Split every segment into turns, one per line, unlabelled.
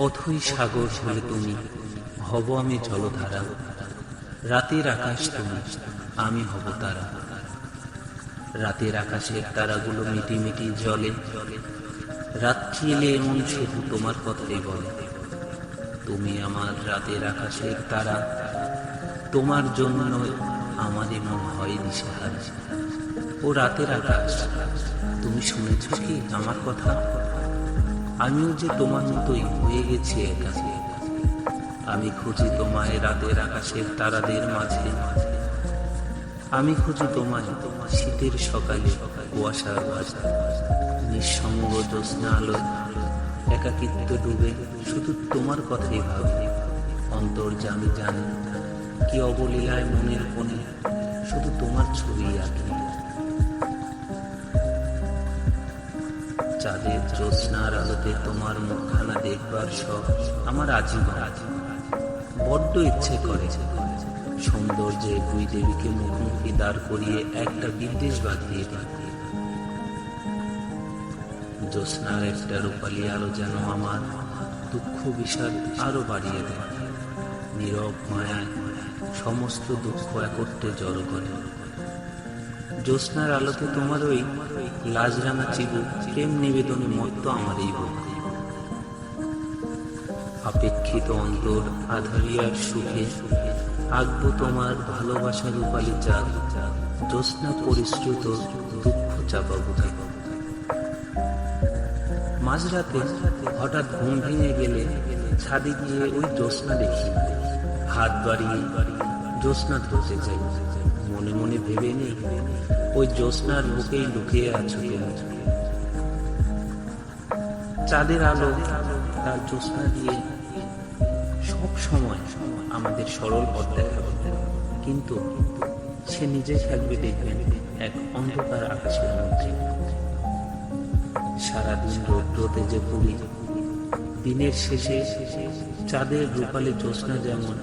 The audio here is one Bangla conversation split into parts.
অথই সাগর হলে তুমি, হব আমি জলধারা। রাতের আকাশ তুমি, আমি হব তারা। রাতের আকাশের তারাগুলো মিটি মিটি জ্বলে। রাত্রি এলে এমন শুধু তোমার কথাই বলে। তুমি আমার রাতের আকাশের তারা, তোমার জন্য আমার এমন হয় দিশেহারা। ও রাতের আকাশ, তুমি শুনেছ কি আমার কথা? আমিও যে তোমার মতোই হয়ে গেছি একা। আমি খুঁজি তোমায় রাতের আকাশের তারাদের মাঝে। আমি খুঁজি তোমায় শীতের সকালে কুয়াশার ভাষা। নিঃসঙ্গ জ্যোৎস্না আলোয় একাকিত্ব ডুবে শুধু তোমার কথাই ভাবি। অন্তর্যামী জানি কি অবলীলায় মনের কোণে শুধু তোমার ছবি আঁকি। চাঁদের জ্যোৎস্নার আলোতে তোমার মুখখানা দেখবার শখ আমার আজীবন। বড্ড ইচ্ছে করে সৌন্দর্যে দুই দেবীকে মুখোমুখি দাঁড় করিয়ে একটা বিদ্বেষ বাঁধিয়ে দিই। জ্যোৎস্নার একটা রূপালী আলো যেন আমার দুঃখ বিষাদ আরো বাড়িয়ে দেয়। নীরব মায়ায় সমস্ত দুঃখ একত্রে জড়ো করে। জ্যোৎস্নার আলোতে তোমার ওই লাজরাঙা চিবু প্রেম নিবেদনে মত্ত আমার এই বুক। আপেক্ষিত অন্তর আধারিয়ার সুখে আঁকবো তোমার ভালোবাসা রূপালী চাঁদ। জ্যোৎস্না পরিশ্রুত দুঃখ চাপা বুঝে। মাঝরাতে হঠাৎ ঘুম ভেঙে গেলে ছাদে গিয়ে ওই জ্যোৎস্না দেখি। হাত বাড়িয়ে জ্যোৎস্না ধরতে চাই। মনে মনে ভেবে নেই ওই জ্যোৎস্নার বুকেই লুকিয়ে আছো তুমি। চাঁদের আলো তার জ্যোৎস্না দিয়ে সব সময় আমাদের সরল পথ দেখাবে, কিন্তু সে নিজে থাকবে দেখবেন এক অন্ধকার আকাশের মধ্যে। সারাদিন রৌদ্রতে যে পুরি, দিনের শেষে চাঁদের রূপালী জ্যোৎস্না যেমন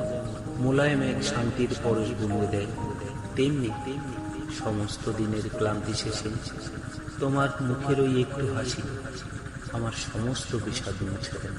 মোলায়েম এক শান্তির পরশ বুলিয়ে দেয়, তেমনি সমস্ত দিনের ক্লান্তি শেষে তোমার মুখের ওই একটু হাসি আমার সমস্ত বিষাদ মুছে দেয়।